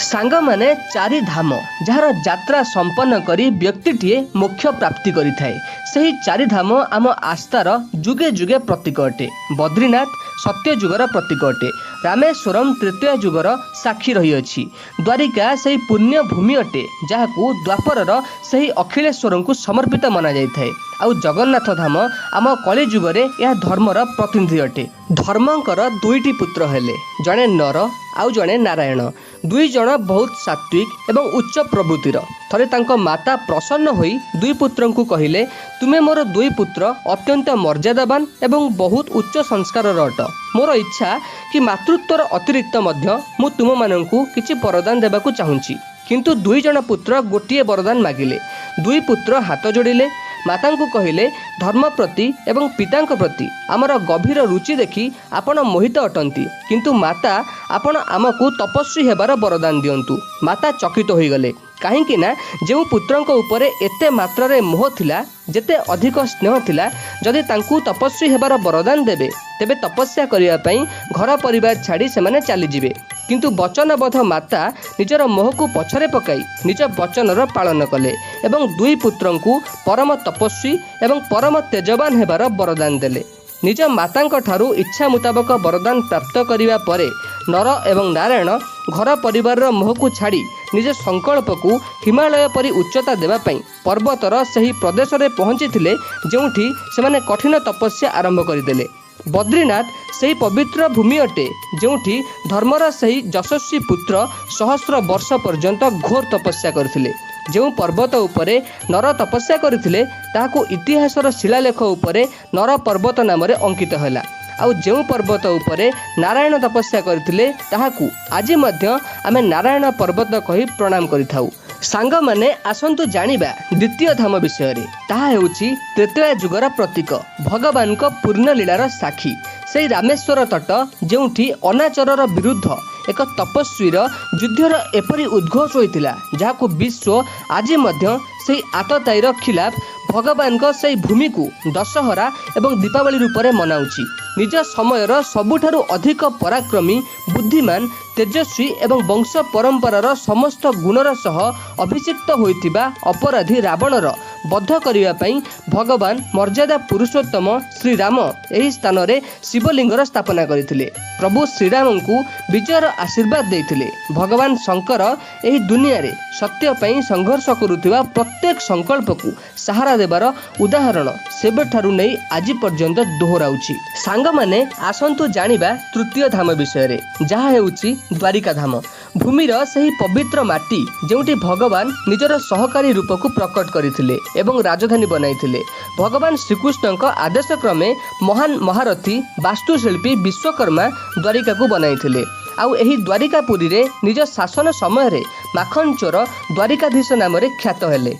सांग माने चारि धाम जार यात्रा संपन्न करी व्यक्तिटीए मोक्ष प्राप्ति करिथाए। सही चारि धाम आम आस्थार जुगे जुगे प्रतीक अटे। बद्रीनाथ सत्य जुगर प्रतीक अटे। रामेश्वरम तृतीय जुगर साक्षी रही अछि। द्वारिका सही पुण्य भूमि अटे जहाकू द्वापरर सही अखिलेश्वर को समर्पित मना जाइथाए। आउ जगन्नाथ धाम आम कली जुगरे यह धर्मर प्रतिनिधि अटे। धर्मंकर दुईटी पुत्र हेले, जड़े नर आउ जड़े नारायण। दुई जण बहुत सात्विक एवं उच्च प्रवृत्तिर। थरे तांको माता प्रसन्न होई दुई पुत्र को कहिले, तुमे मोर दुई पुत्र अत्यंत मर्यादावान एवं बहुत उच्च संस्कार अट। मोर इच्छा कि मातृत्वर अतिरिक्त मध्य मु तुम माननकु किछि वरदान देबाकू चाहूँची। किंतु दुई जण पुत्र गोटिए वरदान मागिले। दुई पुत्र हाथ जोड़िले, माता को कहिले, धर्म प्रति एवं पिता प्रति आमर गभीर रुचि देखि आपण मोहित अटंती, किंतु माता आपण आमको तपस्वी हेबार वरदान दियंतु। माता चकित हो गले, कहीं ना जो पुत्रंक उपरे एते मात्रा मोह थिला, जेते अधिक स्नेह थिला, जदि तांकू तपस्वी हेबार वरदान देबे तेबे तपस्या करिया पई घर परिवार छाड़ी सेमाने चली जिवे। किंतु वचनबद्ध माता निजर मोह को पछरे पकाई निज वचनर पालन कले एवं दुई पुत्रंकु परम तपस्वी एवं परम तेजवान हेबार वरदान देले। निज मातांक ठारू इच्छा मुताबक वरदान प्राप्त करिवा परे नर एवं नारायण घर परिवार मोह को छाड़ी निज संकल्प को हिमालय परी उच्चता देवा पई पर्वतर सही प्रदेश रे पहुंचीथिले, जेउठी सेमाने कठिन तपस्या आरंभ करदेले। बद्रीनाथ सही पवित्र भूमि अटे जेउठी धर्मर सही यशस्वी पुत्र सहस्र वर्ष पर्यंत घोर तपस्या करथिले। जो पर्वत उपरे नर तपस्या करथिले ताहाको इतिहासर शिलालेख उपरे नर पर्वत नाम अंकित हैला। आउ जो पर्वत उपरे नारायण तपस्या करथिले ताहाकू आज मध्य आमे नारायण पर्वत कही प्रणाम करिथाउ। सांग माने आसंतु जानिबा द्वितीय धाम विषय रे। ताहा हेउची तृतीय जुगर प्रतीक, भगवान को पूर्ण लीलार साक्षी से रामेश्वर तट, जेउठी अनाचरर विरुद्ध एक तपस्वीर युद्धर एपरी उद्घोष होइतिला, जहाकू विश्व आज मध्य से आतताईर खिलाफ भगवान को से भूमि को दशहरा एवं दीपावली रूप में मनाउची। निज समयर सबुठारु अधिक पराक्रमी, बुद्धिमान, तेजस्वी एवं वंश परंपरार समस्त गुणर सह अभिषिक्त होइतिबा अपराधी रावणर बद्ध करिवा पई भगवान मर्यादा पुरुषोत्तम श्री राम एही स्थान रे शिवलिंगर स्थापना करथिले। प्रभु श्रीराम को विजयर आशीर्वाद देथिले। भगवान शंकर एही दुनिया रे सत्य पई संघर्ष करुथिबा प्रत्येक संकल्प को सहारा देबार उदाहरण सेबेठारु नै आज पर्यंत दोहराउची। सांग माने आसंतु जानिबा तृतीय धाम विषय रे, जहा हेउची द्वारिका धाम। भूमिर सही पवित्र माटी जेउठी भगवान निजर सहकारी रूप को प्रकट करथिले एवं राजधानी बनाइथिले। भगवान श्रीकृष्णଙ୍କ आदेश क्रमे महान महारथी वास्तुशिल्पी विश्वकर्मा द्वारिका को बनाइथिले। आउ एही द्वारिकापुरी रे निज शासन समय रे माखन चोर द्वारिकाधीश नाम रे ख्यात हेले।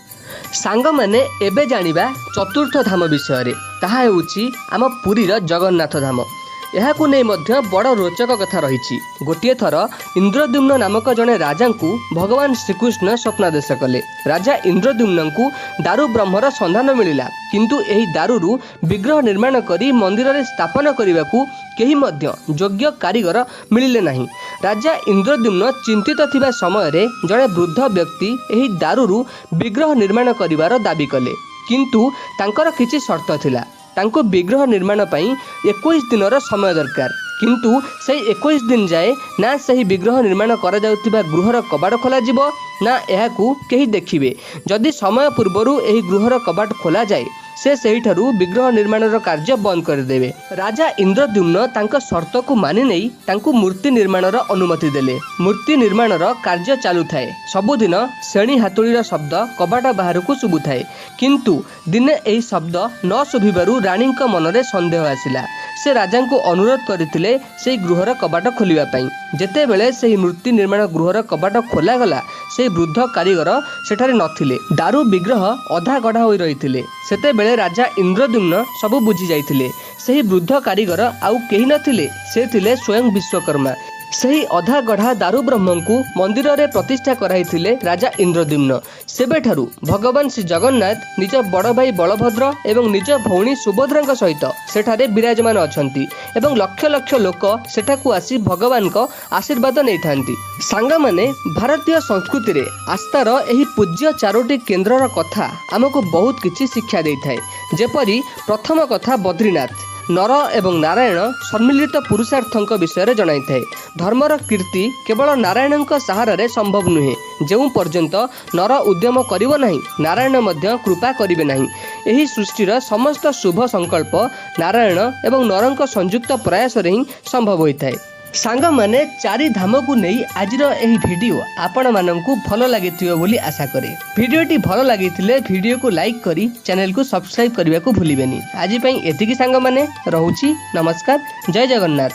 सांग माने एबे जानिबा चतुर्थ धाम विषय रे। ताहा हेउची आम पुरीर जगन्नाथ धाम। यहाकू नहीं मध्य बड़ रोचक कथा रही। गोटे थर इंद्रद्युम्न नामक जड़े राजा को भगवान श्रीकृष्ण स्वप्नादेश कले। राजा इंद्रद्युम्न को दारु ब्रह्मर संधान मिलिला, किंतु एही दारुरु विग्रह निर्माण करी मंदिर रे स्थापना करने को केही मध्य योग्य कारीगर मिलिले नहीं। राजा इंद्रद्युम्न चिंतित थिबा समय रे जड़े वृद्ध व्यक्ति एही दारुरु विग्रह निर्माण करिवार दाबी कले, किंतु तांकर किछि शर्त थिला। तांको विग्रह निर्माण पई 21 दिनर समय दरकार, किंतु से 21 दिन जाए ना सही विग्रह निर्माण करा जाउतिबा गृहर कबाड़ खोला जिवो ना एहाकू केही देखिबे। जदि समय पूर्वरु एही गृहर कबाड़ खोला जाए से सेहिठारु विग्रह निर्माणर कार्य बंद करदेवे। राजा इंद्रद्युम्न तांको शर्त को मानि नहीं तांको मूर्ति निर्माणर अनुमति देले। मूर्ति निर्माणर कार्य चालू थाए। सबुदिन श्रेणी हातुड़ीर शब्द कबाट बाहर को शुभुए, किंतु दिने एही शब्द न शुभिबारु रानीक मनरे संदेह आसिला। से राजा को अनुरोध करथिले से गृहर कबाट खोलिबा पई। जेतेबेले से मूर्ति निर्माण गृहर कबाट खोला गला, से वृद्ध कारीगर सेठारे नथिले। दारु विग्रह अधा गढ़ा होई रहिथिले। सेतेबेले राजा इंद्रद्युम्न सबु बुझी जाइथिले। सेही वृद्ध कारीगर आउ केही नथिले, से थिले स्वयं विश्वकर्मा। ସେହି ଅଧା ଗଢ଼ା ଦାରୁବ୍ରହ୍ମଙ୍କୁ ମନ୍ଦିରରେ ପ୍ରତିଷ୍ଠା କରାଇଥିଲେ ରାଜା ଇନ୍ଦ୍ରଦ୍ୟୁମ୍ନ। ସେବେଠାରୁ ଭଗବାନ ଶ୍ରୀ ଜଗନ୍ନାଥ ନିଜ ବଡ଼ ଭାଇ ବଳଭଦ୍ର ଏବଂ ନିଜ ଭଉଣୀ ସୁଭଦ୍ରାଙ୍କ ସହିତ ସେଠାରେ ବିରାଜମାନ ଅଛନ୍ତି ଏବଂ ଲକ୍ଷ ଲକ୍ଷ ଲୋକ ସେଠାକୁ ଆସି ଭଗବାନଙ୍କ ଆଶୀର୍ବାଦ ନେଇଥାନ୍ତି। ସାଙ୍ଗମାନେ, ଭାରତୀୟ ସଂସ୍କୃତିରେ ଆସ୍ଥାର ଏହି ପୂଜ୍ୟ ଚାରୋଟି କେନ୍ଦ୍ରର କଥା ଆମକୁ ବହୁତ କିଛି ଶିକ୍ଷା ଦେଇଥାଏ। ଯେପରି ପ୍ରଥମ କଥା ବଦ୍ରିନାଥ ନର ଏବଂ ନାରାୟଣ ସମ୍ମିଳିତ ପୁରୁଷାର୍ଥଙ୍କ ବିଷୟରେ ଜଣାଇଥାଏ। ଧର୍ମର କୀର୍ତ୍ତି କେବଳ ନାରାୟଣଙ୍କ ସାହାରାରେ ସମ୍ଭବ ନୁହେଁ। ଯେଉଁ ପର୍ଯ୍ୟନ୍ତ ନର ଉଦ୍ୟମ କରିବ ନାହିଁ, ନାରାୟଣ ମଧ୍ୟ କୃପା କରିବେ ନାହିଁ। ଏହି ସୃଷ୍ଟିର ସମସ୍ତ ଶୁଭ ସଂକଳ୍ପ ନାରାୟଣ ଏବଂ ନରଙ୍କ ସଂଯୁକ୍ତ ପ୍ରୟାସରେ ହିଁ ସମ୍ଭବ ହୋଇଥାଏ। ସାଙ୍ଗମାନେ, ଚାରି ଧାମକୁ ନେଇ ଆଜିର ଏହି ଭିଡ଼ିଓ ଆପଣମାନଙ୍କୁ ଭଲ ଲାଗିଥିବ ବୋଲି ଆଶା କରେ। ଭିଡ଼ିଓଟି ଭଲ ଲାଗିଥିଲେ ଭିଡ଼ିଓକୁ ଲାଇକ୍ କରି ଚ୍ୟାନେଲକୁ ସବସ୍କ୍ରାଇବ୍ କରିବାକୁ ଭୁଲିବେନି। ଆଜି ପାଇଁ ଏତିକି ସାଙ୍ଗମାନେ, ରହୁଛି। ନମସ୍କାର, ଜୟ ଜଗନ୍ନାଥ।